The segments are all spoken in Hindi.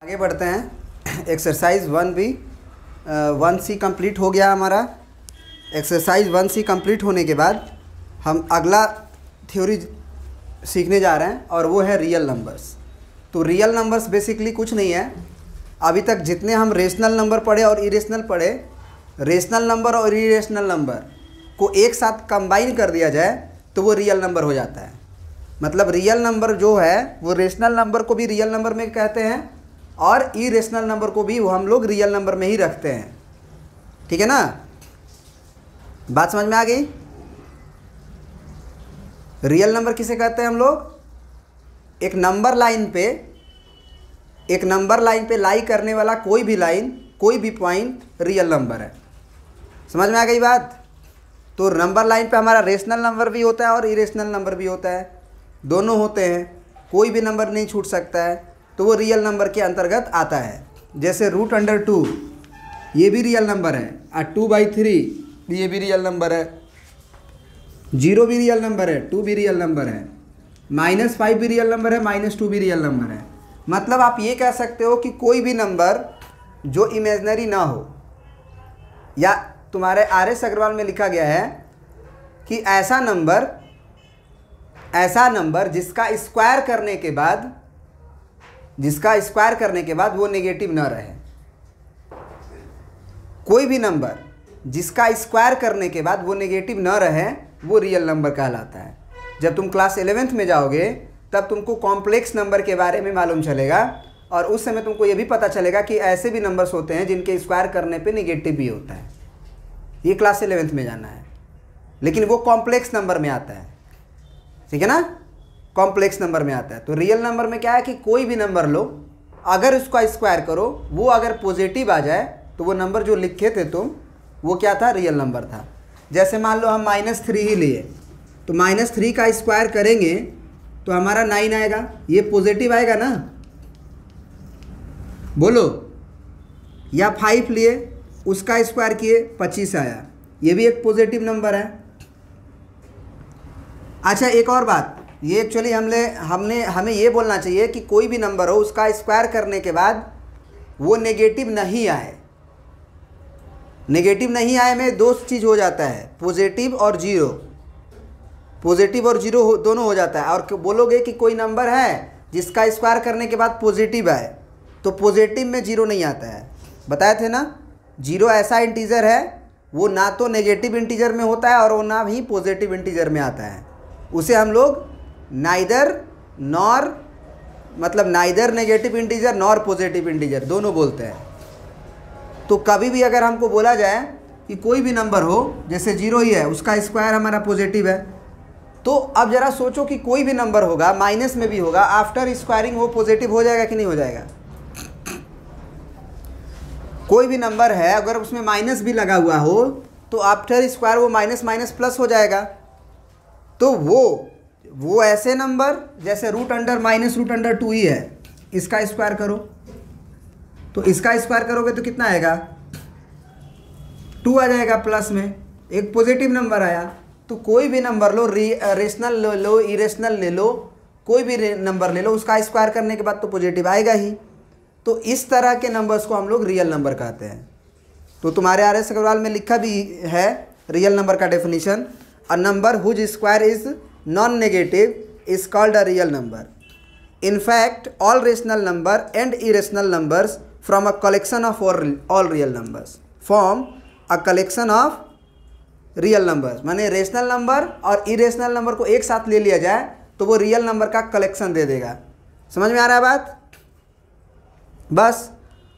आगे बढ़ते हैं। एक्सरसाइज 1B 1C कंप्लीट हो गया हमारा। एक्सरसाइज 1C कंप्लीट होने के बाद हम अगला थ्योरी सीखने जा रहे हैं और वो है रियल नंबर्स। तो रियल नंबर्स बेसिकली कुछ नहीं है। अभी तक जितने हम रेशनल नंबर पढ़े और इरेशनल पढ़े, रेशनल नंबर और इरेशनल नंबर को एक साथ कंबाइन कर दिया जाए तो वो रियल नंबर हो जाता है। मतलब रियल नंबर जो है वो रेशनल नंबर को भी रियल नंबर में कहते हैं और इरेशनल नंबर को भी वो हम लोग रियल नंबर में ही रखते हैं। ठीक है ना, बात समझ में आ गई। रियल नंबर किसे कहते हैं हम लोग? एक नंबर लाइन पे लाई करने वाला कोई भी लाइन, कोई भी पॉइंट रियल नंबर है। समझ में आ गई बात। तो नंबर लाइन पे हमारा रेशनल नंबर भी होता है और इरेशनल नंबर भी होता है, दोनों होते हैं। कोई भी नंबर नहीं छूट सकता है, तो वो रियल नंबर के अंतर्गत आता है। जैसे √2 ये भी रियल नंबर है और 2/3 ये भी रियल नंबर है। 0 भी रियल नंबर है, 2 भी रियल नंबर है, -5 भी रियल नंबर है, -2 भी रियल नंबर है। मतलब आप ये कह सकते हो कि कोई भी नंबर जो इमेजनरी ना हो, या तुम्हारे RS अग्रवाल में लिखा गया है कि ऐसा नंबर जिसका स्क्वायर करने के बाद वो नेगेटिव ना रहे। कोई भी नंबर जिसका स्क्वायर करने के बाद वो नेगेटिव ना रहे वो रियल नंबर कहलाता है। जब तुम क्लास 11th में जाओगे तब तुमको कॉम्प्लेक्स नंबर के बारे में मालूम चलेगा और उस समय तुमको ये भी पता चलेगा कि ऐसे भी नंबर्स होते हैं जिनके स्क्वायर करने पे नेगेटिव भी होता है। ये क्लास 11th में जाना है, लेकिन वो कॉम्प्लेक्स नंबर में आता है। ठीक है ना, कॉम्प्लेक्स नंबर में आता है। तो रियल नंबर में क्या है कि कोई भी नंबर लो, अगर उसका स्क्वायर करो, वो अगर पॉजिटिव आ जाए तो वो नंबर जो लिखे थे तुम, वो क्या था? रियल नंबर था। जैसे मान लो हम -3 ही लिए, तो -3 का स्क्वायर करेंगे तो हमारा 9 आएगा। ये पॉजिटिव आएगा ना, बोलो। या 5 लिए, उसका स्क्वायर किए 25 आया, ये भी एक पॉजिटिव नंबर है। अच्छा, एक और बात, ये एक्चुअली हमें ये बोलना चाहिए कि कोई भी नंबर हो उसका स्क्वायर करने के बाद वो नेगेटिव नहीं आए। नेगेटिव नहीं आए में दो चीज़ हो जाता है, पॉजिटिव और जीरो। पॉजिटिव और जीरो दोनों हो जाता है। और बोलोगे कि कोई नंबर है जिसका स्क्वायर करने के बाद पॉजिटिव आए, तो पॉजिटिव में जीरो नहीं आता है। बताए थे ना, जीरो ऐसा इंटीजर है वो ना तो नेगेटिव इंटीजर में होता है और वो ना ही पॉजिटिव इंटीजर में आता है। उसे हम लोग neither negative integer nor positive integer दोनों बोलते हैं। तो कभी भी अगर हमको बोला जाए कि कोई भी नंबर हो, जैसे 0 ही है, उसका स्क्वायर हमारा पॉजिटिव है, तो अब ज़रा सोचो कि कोई भी नंबर होगा, माइनस में भी होगा, आफ्टर स्क्वायरिंग वो पॉजिटिव हो जाएगा कि नहीं हो जाएगा? कोई भी नंबर है अगर उसमें माइनस भी लगा हुआ हो तो आफ्टर स्क्वायर वो माइनस माइनस प्लस हो जाएगा। तो वो ऐसे नंबर जैसे √2 ही है, इसका स्क्वायर करो, तो इसका स्क्वायर करोगे तो कितना आएगा? 2 आ जाएगा प्लस में, एक पॉजिटिव नंबर आया। तो कोई भी नंबर लो, रेशनल ले लो, इरेशनल ले लो, कोई भी नंबर ले लो, उसका स्क्वायर करने के बाद तो पॉजिटिव आएगा ही। तो इस तरह के नंबर्स को हम लोग रियल नंबर कहते हैं। तो तुम्हारे RS अग्रवाल में लिखा भी है रियल नंबर का definition, a number whose square is non negative is called a real number. In fact, all rational number and irrational numbers from a collection of all real numbers form a collection of real numbers। माने रेशनल नंबर और इरेशनल नंबर को एक साथ ले लिया जाए तो वो रियल नंबर का कलेक्शन दे देगा। समझ में आ रहा है बात? बस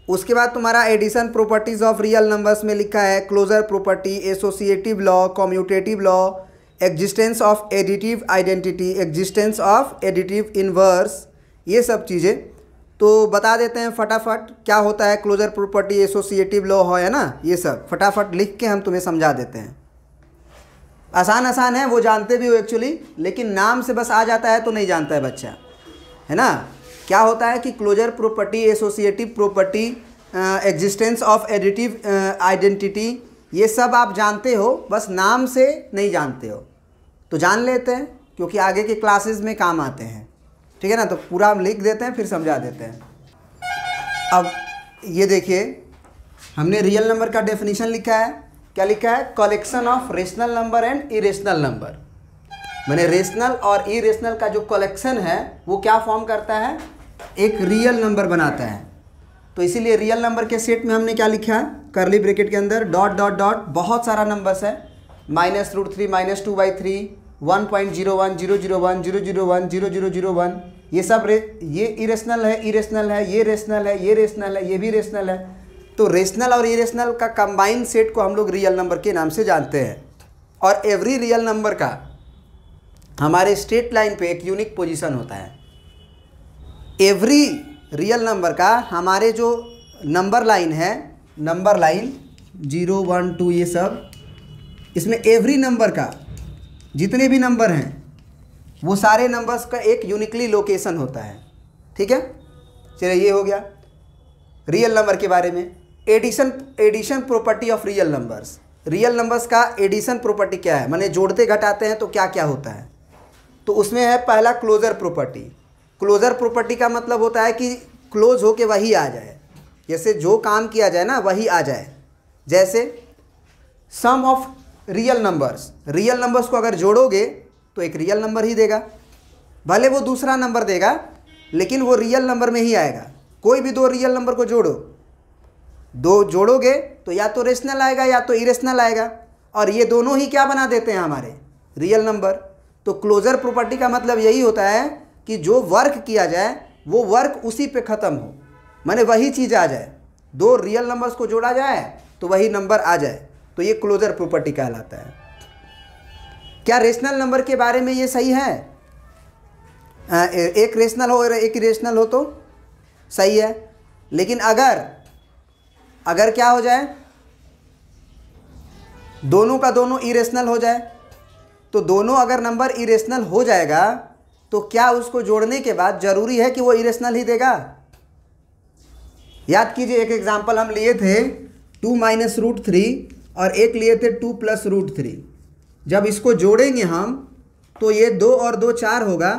उसके बाद तुम्हारा addition properties of real numbers में लिखा है closure property, associative law, commutative law, existence of additive identity, existence of additive inverse, ये सब चीज़ें तो बता देते हैं फटाफट। क्या होता है क्लोजर प्रॉपर्टी, एसोसिएटिव लॉ है ना, ये सब फटाफट लिख के हम तुम्हें समझा देते हैं। आसान है, वो जानते भी हो एक्चुअली, लेकिन नाम से बस आ जाता है तो नहीं जानता है बच्चा, है ना। क्या होता है कि closure property, associative property, existence of additive identity, ये सब आप जानते हो, बस नाम से नहीं जानते हो। तो जान लेते हैं क्योंकि आगे के क्लासेस में काम आते हैं। ठीक है ना, तो पूरा हम लिख देते हैं फिर समझा देते हैं। अब ये देखिए, हमने रियल नंबर का डेफिनेशन लिखा है। क्या लिखा है? Collection of rational number and irrational number. मैंने रेशनल और इरेशनल का जो कलेक्शन है वो क्या फॉर्म करता है? एक रियल नंबर बनाता है। तो इसीलिए रियल नंबर के सेट में हमने क्या लिखा है? कर्ली ब्रैकेट के अंदर डॉट डॉट डॉट बहुत सारा नंबर्स है, -√3 -2/3 1.01 001 001 0001, ये सब ये इरेशनल है, इरेशनल है, ये रेशनल है, ये रेशनल है, ये भी रेशनल है। तो रेशनल और इरेशनल का कंबाइंड सेट को हम लोग रियल नंबर के नाम से जानते हैं। और एवरी रियल नंबर का हमारे स्ट्रेट लाइन पे एक यूनिक पोजीशन होता है। एवरी रियल नंबर का हमारे जो नंबर लाइन है, नंबर लाइन 0 1 2 ये सब, इसमें एवरी नंबर का जितने भी नंबर हैं वो सारे नंबर्स का एक यूनिकली लोकेशन होता है। ठीक है, चलिए ये हो गया रियल नंबर के बारे में। Addition property of real numbers. Real numbers का एडिशन प्रॉपर्टी क्या है? माने जोड़ते घटाते हैं तो क्या क्या होता है? तो उसमें है पहला क्लोजर प्रॉपर्टी। क्लोजर प्रॉपर्टी का मतलब होता है कि क्लोज होके वही आ जाए, जैसे जो काम किया जाए ना वही आ जाए। जैसे sum of real numbers, real numbers को अगर जोड़ोगे तो एक रियल नंबर ही देगा, भले वो दूसरा नंबर देगा लेकिन वो रियल नंबर में ही आएगा। कोई भी दो रियल नंबर को जोड़ो, दो जोड़ोगे तो या तो रेशनल आएगा या तो इरेशनल आएगा, और ये दोनों ही क्या बना देते हैं? हमारे रियल नंबर। तो क्लोजर प्रॉपर्टी का मतलब यही होता है कि जो वर्क किया जाए वो वर्क उसी पे ख़त्म हो, माने वही चीज़ आ जाए। दो रियल नंबर्स को जोड़ा जाए तो वही नंबर आ जाए, तो ये क्लोजर प्रॉपर्टी कहलाता है। क्या रेशनल नंबर के बारे में ये सही है? एक रेशनल हो और एक इरेशनल हो तो सही है, लेकिन अगर क्या हो जाए, दोनों का दोनों इरेशनल हो जाए, तो दोनों अगर नंबर इरेशनल हो जाएगा तो क्या उसको जोड़ने के बाद जरूरी है कि वो इरेशनल ही देगा? याद कीजिए, एक एग्जांपल हम लिए थे 2 - √3 और एक लिए थे 2 + √3। जब इसको जोड़ेंगे हम तो ये 2 और 2 4 होगा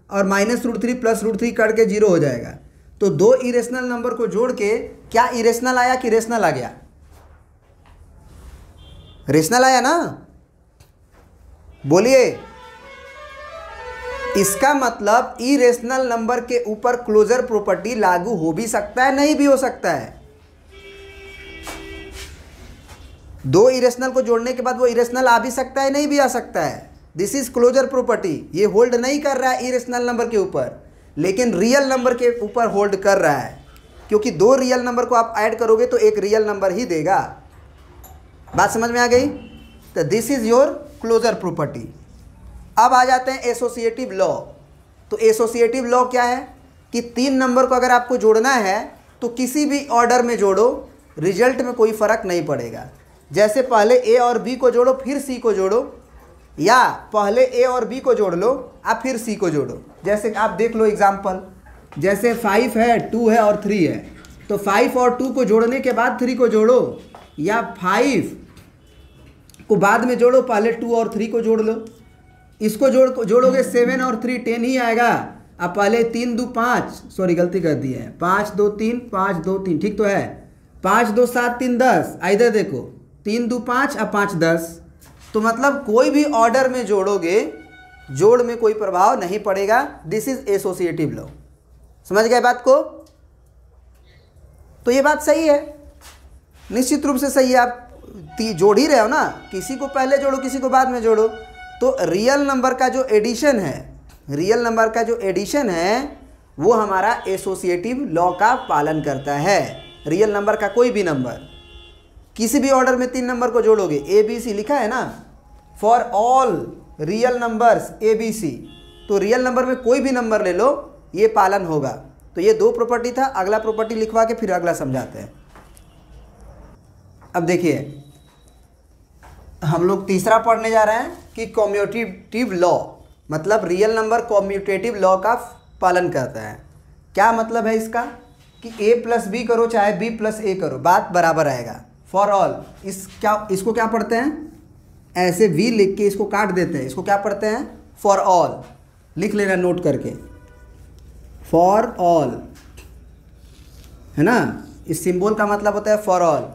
और -√3 + √3 कट के 0 हो जाएगा। तो दो इरेशनल नंबर को जोड़ के क्या इरेशनल आया कि रेशनल आ गया? रेशनल आया ना? बोलिए। इसका मतलब इरेशनल नंबर के ऊपर क्लोजर प्रॉपर्टी लागू हो भी सकता है, नहीं भी हो सकता है। दो इरेशनल को जोड़ने के बाद वो इरेशनल आ भी सकता है, नहीं भी आ सकता है। This is closure property. ये होल्ड नहीं कर रहा है इरेशनल नंबर के ऊपर, लेकिन रियल नंबर के ऊपर होल्ड कर रहा है, क्योंकि दो रियल नंबर को आप ऐड करोगे तो एक रियल नंबर ही देगा। बात समझ में आ गई? तो this is your closure property. अब आ जाते हैं एसोसिएटिव लॉ। तो एसोसिएटिव लॉ क्या है कि तीन नंबर को अगर आपको जोड़ना है तो किसी भी ऑर्डर में जोड़ो, रिजल्ट में कोई फ़र्क नहीं पड़ेगा। जैसे पहले ए और बी को जोड़ो फिर सी को जोड़ो, या पहले ए और बी को जोड़ लो आप फिर सी को जोड़ो। जैसे आप देख लो एग्जाम्पल, जैसे 5 है, 2 है और 3 है, तो 5 और 2 को जोड़ने के बाद 3 को जोड़ो, या 5 को बाद में जोड़ो, पहले 2 और 3 को जोड़ लो। इसको जोड़ोगे 7 और 3 10 ही आएगा। अब पहले 3 2 5, सॉरी गलती कर दी है, 5 2 3 5 2 3, ठीक तो है। 5 2 7 3 10, इधर देखो 3 2 5 और 5 10। तो मतलब कोई भी ऑर्डर में जोड़ोगे, जोड़ में कोई प्रभाव नहीं पड़ेगा। This is associative law. समझ गए बात को? तो ये बात सही है, निश्चित रूप से सही है। आप जोड़ ही रहे हो ना, किसी को पहले जोड़ो किसी को बाद में जोड़ो। तो रियल नंबर का जो एडिशन है, रियल नंबर का जो एडिशन है वो हमारा एसोसिएटिव लॉ का पालन करता है। रियल नंबर का कोई भी नंबर, किसी भी ऑर्डर में 3 नंबर को जोड़ोगे, ए बी सी लिखा है ना, for all real numbers A B C, तो रियल नंबर में कोई भी नंबर ले लो ये पालन होगा। तो ये 2 प्रॉपर्टी था। अगला प्रॉपर्टी लिखवा के फिर अगला समझाते हैं। अब देखिए हम लोग तीसरा पढ़ने जा रहे हैं कि कम्यूटेटिव लॉ, मतलब रियल नंबर कम्यूटेटिव लॉ का पालन करता है। क्या मतलब है इसका कि a + b करो चाहे b + a करो, बात बराबर आएगा। फॉर ऑल, इसको क्या पढ़ते हैं? ऐसे v लिख के इसको काट देते हैं, इसको क्या पढ़ते हैं? For all. लिख लेना नोट करके, फॉर ऑल। है ना। इस सिंबल का मतलब होता है फॉर ऑल,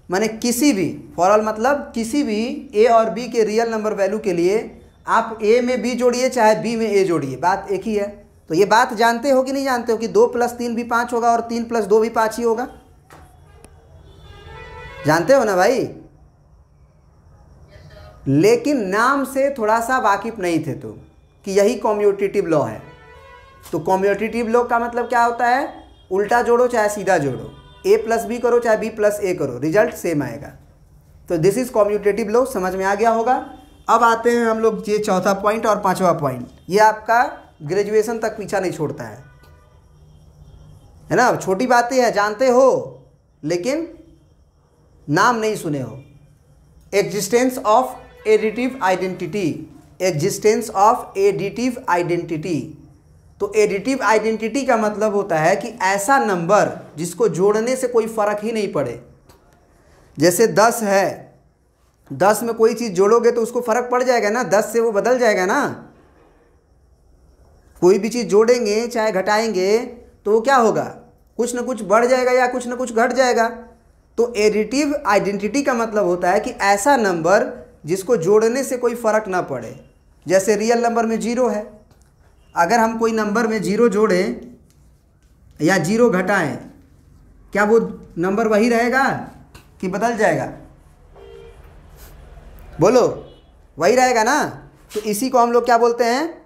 माने किसी भी, फॉर ऑल मतलब किसी भी ए और बी के रियल नंबर वैल्यू के लिए आप ए में बी जोड़िए चाहे बी में ए जोड़िए, बात एक ही है। तो ये बात जानते हो कि नहीं जानते हो कि 2 + 3 भी 5 होगा और 3 + 2 भी 5 ही होगा? जानते हो ना भाई? लेकिन नाम से थोड़ा सा वाकिफ नहीं थे तुम कि यही कम्यूटेटिव लॉ है। तो कम्यूटेटिव लॉ का मतलब क्या होता है? उल्टा जोड़ो चाहे सीधा जोड़ो, a + b करो चाहे b + a करो, रिजल्ट सेम आएगा। तो दिस इज कम्यूटेटिव लॉ, समझ में आ गया होगा। अब आते हैं हम लोग ये चौथा पॉइंट और पांचवा पॉइंट। ये आपका ग्रेजुएशन तक पीछा नहीं छोड़ता है ना। अब छोटी बातें हैं, जानते हो लेकिन नाम नहीं सुने हो। Existence of additive identity, existence of additive identity. तो एडिटिव आइडेंटिटी का मतलब होता है कि ऐसा नंबर जिसको जोड़ने से कोई फर्क ही नहीं पड़े। जैसे 10 है, 10 में कोई चीज़ जोड़ोगे तो उसको फर्क पड़ जाएगा ना, 10 से वो बदल जाएगा ना। कोई भी चीज़ जोड़ेंगे चाहे घटाएंगे तो वो क्या होगा, कुछ ना कुछ बढ़ जाएगा या कुछ ना कुछ घट जाएगा। तो एडिटिव आइडेंटिटी का मतलब होता है कि ऐसा नंबर जिसको जोड़ने से कोई फर्क ना पड़े। जैसे रियल नंबर में 0 है, अगर हम कोई नंबर में 0 जोड़ें या 0 घटाएं, क्या वो नंबर वही रहेगा कि बदल जाएगा? बोलो, वही रहेगा ना। तो इसी को हम लोग क्या बोलते हैं?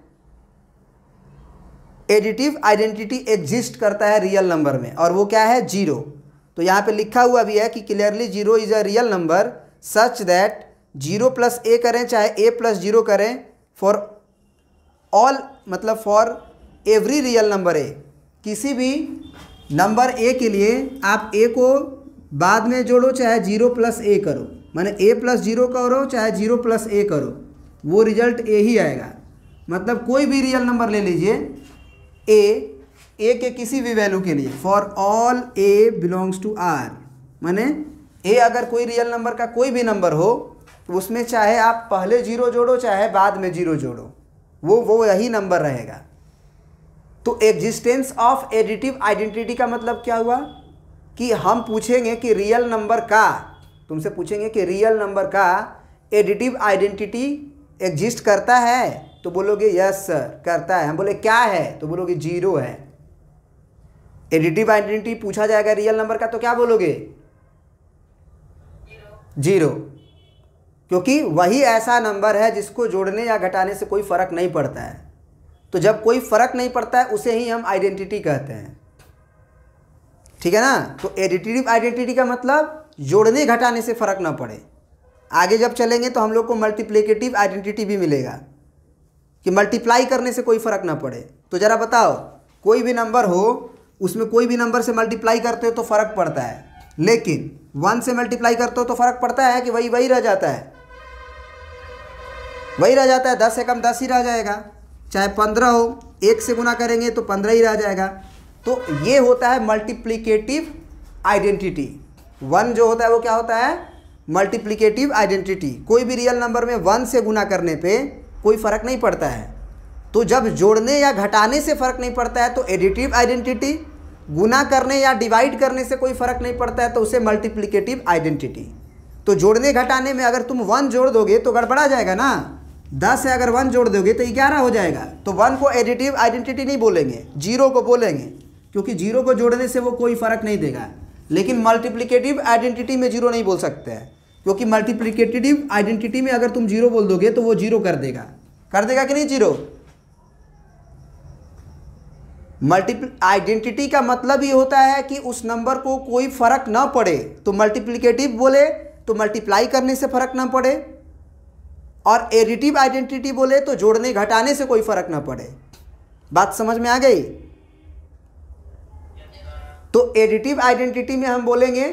एडिटिव आइडेंटिटी एग्जिस्ट करता है रियल नंबर में, और वो क्या है? 0। तो यहाँ पे लिखा हुआ भी है कि clearly 0 is a real number such that 0 + a करें चाहे a + 0 करें, फॉर ऑल मतलब for every real number a, किसी भी नंबर a के लिए आप a को बाद में जोड़ो चाहे 0 + a करो, माने a + 0 करो चाहे 0 + a करो, वो रिजल्ट a ही आएगा। मतलब कोई भी रियल नंबर ले लीजिए, a के किसी भी वैल्यू के लिए, for all a belongs to r, माने a अगर कोई रियल नंबर का कोई भी नंबर हो तो उसमें चाहे आप पहले 0 जोड़ो चाहे बाद में 0 जोड़ो, वो यही नंबर रहेगा। तो एग्जिस्टेंस ऑफ एडिटिव आइडेंटिटी का मतलब क्या हुआ कि हम पूछेंगे कि रियल नंबर का, तुमसे पूछेंगे कि रियल नंबर का एडिटिव आइडेंटिटी एग्जिस्ट करता है, तो बोलोगे यस सर करता है। हम बोले क्या है, तो बोलोगे 0 है। एडिटिव आइडेंटिटी पूछा जाएगा रियल नंबर का तो क्या बोलोगे? 0, क्योंकि वही ऐसा नंबर है जिसको जोड़ने या घटाने से कोई फर्क नहीं पड़ता है। तो जब कोई फर्क नहीं पड़ता है उसे ही हम आइडेंटिटी कहते हैं, ठीक है ना। तो एडिटिव आइडेंटिटी का मतलब जोड़ने घटाने से फर्क ना पड़े। आगे जब चलेंगे तो हम लोग को मल्टीप्लिकेटिव आइडेंटिटी भी मिलेगा कि मल्टीप्लाई करने से कोई फर्क ना पड़े। तो ज़रा बताओ, कोई भी नंबर हो उसमें कोई भी नंबर से मल्टीप्लाई करते हो तो फ़र्क पड़ता है, लेकिन 1 से मल्टीप्लाई करते हो तो फ़र्क पड़ता है कि वही रह जाता है, वही रह जाता है। 10 से कम 10 ही रह जाएगा, चाहे 15 हो, 1 से गुना करेंगे तो 15 ही रह जाएगा। तो ये होता है मल्टीप्लिकेटिव आइडेंटिटी। 1 जो होता है वो क्या होता है? Multiplicative identity. कोई भी रियल नंबर में 1 से गुना करने पे कोई फ़र्क नहीं पड़ता है। तो जब जोड़ने या घटाने से फ़र्क नहीं पड़ता है तो एडिटिव आइडेंटिटी, गुना करने या डिवाइड करने से कोई फ़र्क नहीं पड़ता है तो उसे मल्टीप्लिकेटिव आइडेंटिटी। तो जोड़ने घटाने में अगर तुम 1 जोड़ दोगे तो गड़बड़ा जाएगा ना। 10 से अगर 1 जोड़ दोगे तो 11 हो जाएगा। तो 1 को एडिटिव आइडेंटिटी नहीं बोलेंगे, 0 को बोलेंगे, क्योंकि 0 को जोड़ने से वो कोई फ़र्क नहीं देगा। लेकिन मल्टीप्लिकेटिव आइडेंटिटी में 0 नहीं बोल सकते हैं, क्योंकि मल्टीप्लिकेटिव आइडेंटिटी में अगर तुम 0 बोल दोगे तो वो 0 कर देगा कि नहीं 0। मल्टीप्ल आइडेंटिटी का मतलब ये होता है कि उस नंबर को कोई फ़र्क ना पड़े। तो मल्टीप्लिकेटिव बोले तो मल्टीप्लाई करने से फ़र्क ना पड़े, और एडिटिव आइडेंटिटी बोले तो जोड़ने घटाने से कोई फ़र्क ना पड़े। बात समझ में आ गई? तो एडिटिव आइडेंटिटी में हम बोलेंगे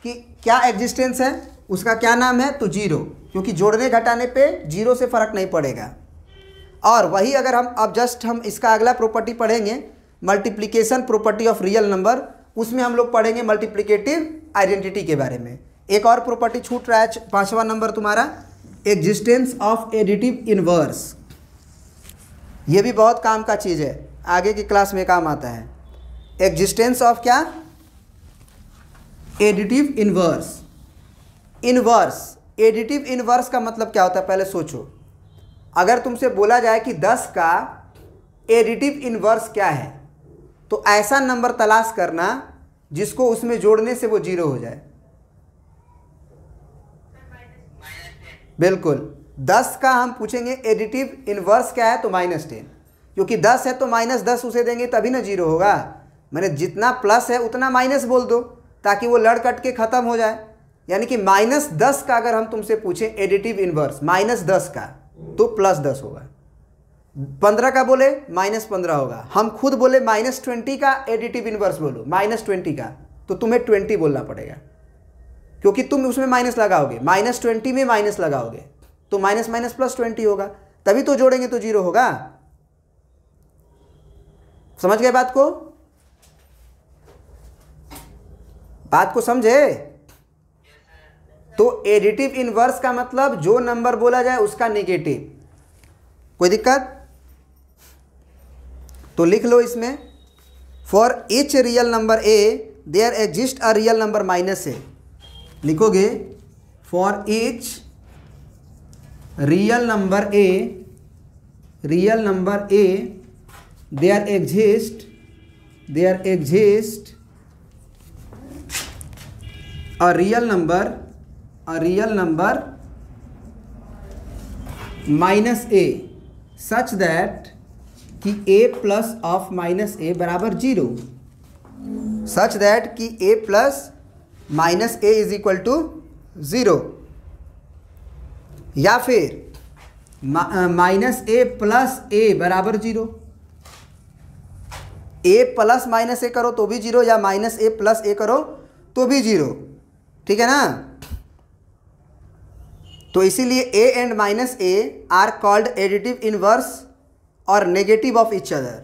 कि क्या एग्जिस्टेंस है, उसका क्या नाम है, तो 0, क्योंकि जोड़ने घटाने पे 0 से फ़र्क नहीं पड़ेगा। और वही अगर हम इसका अगला प्रॉपर्टी पढ़ेंगे, multiplication property of real number, उसमें हम लोग पढ़ेंगे मल्टीप्लिकेटिव आइडेंटिटी के बारे में। एक और प्रॉपर्टी छूट रहा है, 5वां नंबर तुम्हारा, एग्जिस्टेंस ऑफ एडिटिव इनवर्स। ये भी बहुत काम का चीज़ है, आगे की क्लास में काम आता है। एग्जिस्टेंस ऑफ क्या? Additive inverse. Inverse, additive inverse का मतलब क्या होता है पहले सोचो। अगर तुमसे बोला जाए कि 10 का एडिटिव इनवर्स क्या है, तो ऐसा नंबर तलाश करना जिसको उसमें जोड़ने से वो 0 हो जाए। बिल्कुल, 10 का हम पूछेंगे एडिटिव इनवर्स क्या है, तो -10, क्योंकि 10 है तो -10 उसे देंगे तभी ना 0 होगा। मैंने जितना प्लस है उतना माइनस बोल दो ताकि वो लड़ कट के ख़त्म हो जाए। यानी कि -10 का अगर हम तुमसे पूछें एडिटिव इनवर्स -10 का, तो +10 होगा। 15 का बोले -15 होगा। हम खुद बोले -20 का एडिटिव इनवर्स बोलो, -20 का, तो तुम्हें 20 बोलना पड़ेगा, क्योंकि तुम उसमें माइनस लगाओगे, -20 में माइनस लगाओगे तो माइनस माइनस +20 होगा, तभी तो जोड़ेंगे तो 0 होगा। समझ गए बात को? बात को समझे? तो एडिटिव इनवर्स का मतलब जो नंबर बोला जाए उसका नेगेटिव। कोई दिक्कत? तो लिख लो इसमें, for each real number A there exist a real number -a। लिखोगे for each real number A there exist a real number -a such that कि a प्लस ऑफ -a बराबर 0, सच दैट कि a plus -a is equal to 0, या फिर -a प्लस a बराबर 0। a प्लस -a करो तो भी 0, या -a प्लस a करो तो भी 0, ठीक है ना। तो इसीलिए a and -a are called additive inverse और नेगेटिव ऑफ इच अदर।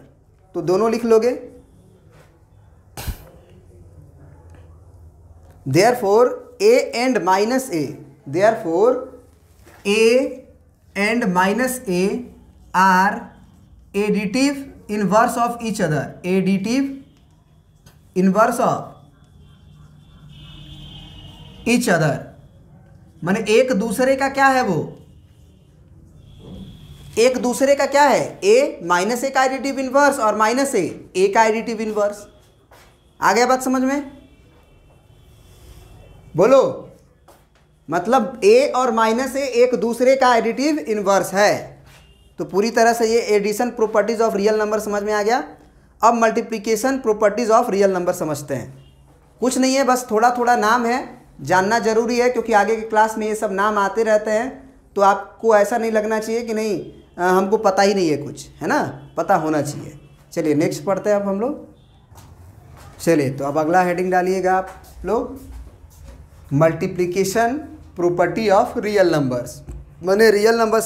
तो दोनों लिख लोगे। Therefore a and -a are additive inverse of each other. Additive inverse of each other माने एक दूसरे का क्या है, वो एक दूसरे का क्या है, a का एडिटिव इनवर्स और -a का एडिटिव इनवर्स। आ गया बात समझ में? बोलो, मतलब a और -a एक दूसरे का एडिटिव इनवर्स है। तो पूरी तरह से ये addition properties of real number समझ में आ गया। अब multiplication properties of real number समझते हैं। कुछ नहीं है, बस थोड़ा थोड़ा नाम है, जानना जरूरी है, क्योंकि आगे की क्लास में ये सब नाम आते रहते हैं। तो आपको ऐसा नहीं लगना चाहिए कि नहीं हमको पता ही नहीं है कुछ, है ना, पता होना चाहिए। चलिए नेक्स्ट पढ़ते हैं अब हम लोग। चलिए, तो अब अगला हेडिंग डालिएगा आप लोग, multiplication property of real numbers. मैंने रियल नंबर्स